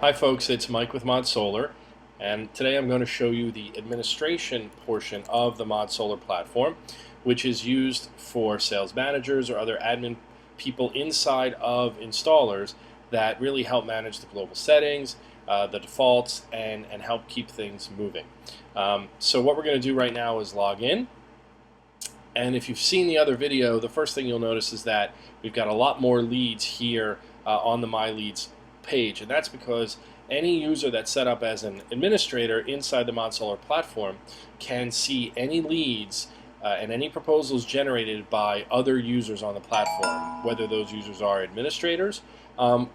Hi folks, it's Mike with ModSolar, and today I'm going to show you the administration portion of the ModSolar platform, which is used for sales managers or other admin people inside of installers that really help manage the global settings, the defaults, and help keep things moving. So what we're going to do right now is log in. And if you've seen the other video, the first thing you'll notice is that we've got a lot more leads here on the My Leads page, and that's because any user that's set up as an administrator inside the ModSolar platform can see any leads and any proposals generated by other users on the platform, whether those users are administrators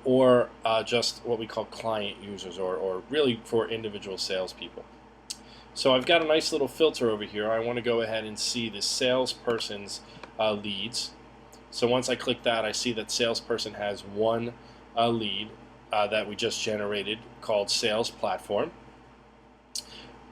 or just what we call client users, or really for individual salespeople. So I've got a nice little filter over here. I want to go ahead and see the salesperson's leads. So once I click that, I see that salesperson has one lead that we just generated called Sales Platform.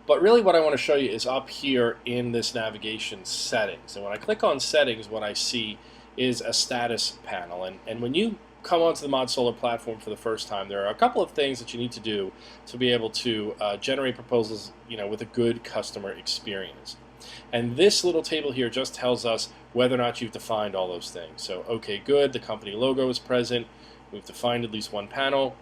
But really what I want to show you is up here in this navigation settings. And when I click on settings, what I see is a status panel. And when you come onto the ModSolar platform for the first time, there are a couple of things that you need to do to be able to generate proposals, with a good customer experience. And this little table here just tells us whether or not you've defined all those things. So, okay, good, the company logo is present. We've defined at least one panel.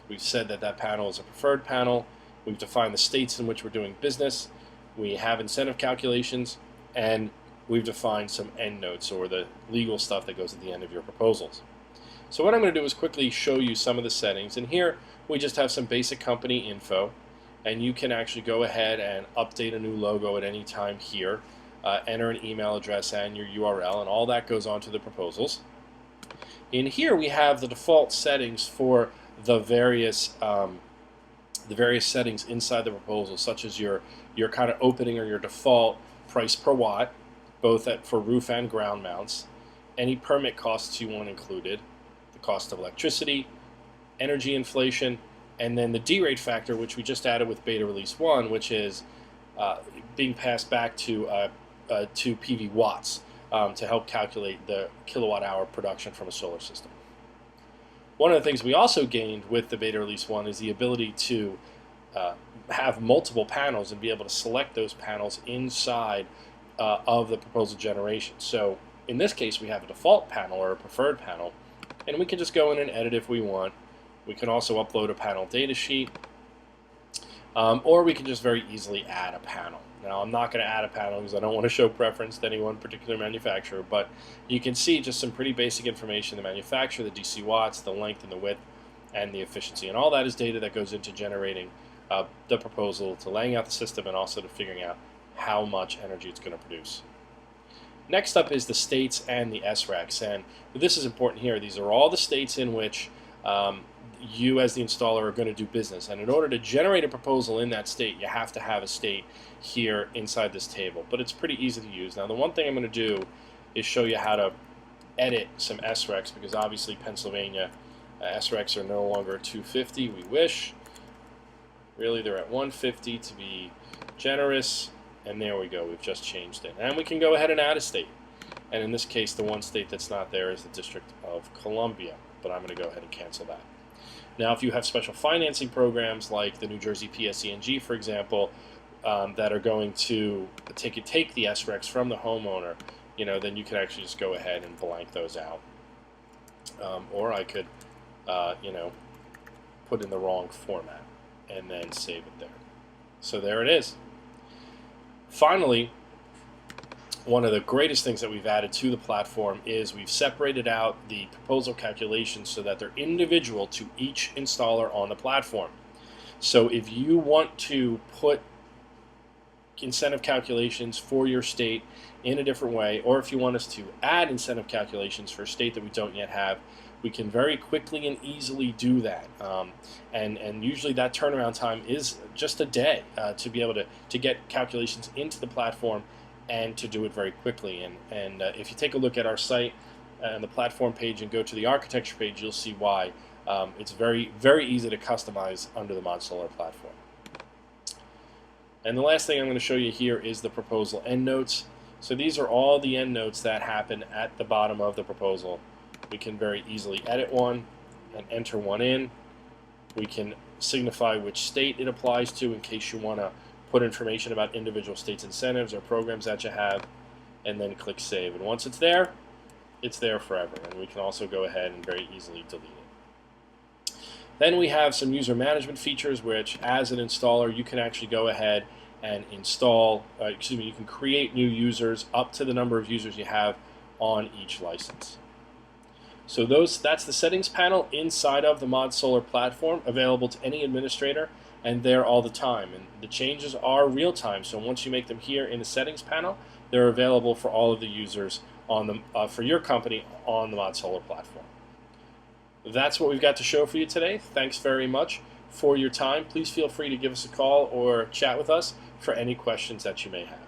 We've said that that panel is a preferred panel. We've defined the states in which we're doing business. We have incentive calculations, and we've defined some endnotes, or the legal stuff that goes at the end of your proposals. So what I'm going to do is quickly show you some of the settings, and here we just have some basic company info, and you can actually go ahead and update a new logo at any time here, enter an email address and your URL, and all that goes onto the proposals. In here we have the default settings for the various settings inside the proposal, such as your kind of opening or your default price per watt, both for roof and ground mounts, any permit costs you want included, the cost of electricity, energy inflation, and then the D-rate factor, which we just added with beta release 1, which is being passed back to PV watts to help calculate the kilowatt hour production from a solar system. One of the things we also gained with the beta release 1 is the ability to have multiple panels and be able to select those panels inside of the proposal generation. So in this case, we have a default panel or a preferred panel, and we can just go in and edit if we want. We can also upload a panel data sheet, or we can just very easily add a panel. Now, I'm not going to add a panel because I don't want to show preference to any one particular manufacturer, but you can see just some pretty basic information: the manufacturer, the DC watts, the length and the width, and the efficiency. And all that is data that goes into generating the proposal, to laying out the system, and also to figuring out how much energy it's going to produce. Next up is the states and the SRECs, and this is important here. These are all the states in which you as the installer are going to do business, and in order to generate a proposal in that state, you have to have a state here inside this table, but it's pretty easy to use. Now, the one thing I'm going to do is show you how to edit some SRECs, because obviously Pennsylvania SRECs are no longer 250. We wish. Really, they're at 150 to be generous, and there we go. We've just changed it, and we can go ahead and add a state. And in this case, the one state that's not there is the District of Columbia, but I'm going to go ahead and cancel that. Now, if you have special financing programs like the New Jersey PSE&G, for example, that are going to take the SRECs from the homeowner, then you can actually just go ahead and blank those out. Or I could, put in the wrong format and then save it there. So there it is. Finally, one of the greatest things that we've added to the platform is we've separated out the proposal calculations so that they're individual to each installer on the platform. So if you want to put incentive calculations for your state in a different way, or if you want us to add incentive calculations for a state that we don't yet have, we can very quickly and easily do that. And usually that turnaround time is just a day to be able to get calculations into the platform and to do it very quickly. And if you take a look at our site and the platform page and go to the architecture page, you'll see why it's very, very easy to customize under the ModSolar platform. And the last thing I'm going to show you here is the proposal endnotes. So these are all the endnotes that happen at the bottom of the proposal. We can very easily edit one and enter one in. We can signify which state it applies to in case you want to put information about individual states' incentives or programs that you have, and then click Save. And once it's there forever. And we can also go ahead and very easily delete it. Then we have some user management features, which as an installer, you can actually go ahead and install, you can create new users up to the number of users you have on each license. So that's the settings panel inside of the ModSolar platform, available to any administrator and there all the time. And the changes are real time, so once you make them here in the settings panel, they're available for all of the users on the for your company on the ModSolar platform. That's what we've got to show for you today. Thanks very much for your time. Please feel free to give us a call or chat with us for any questions that you may have.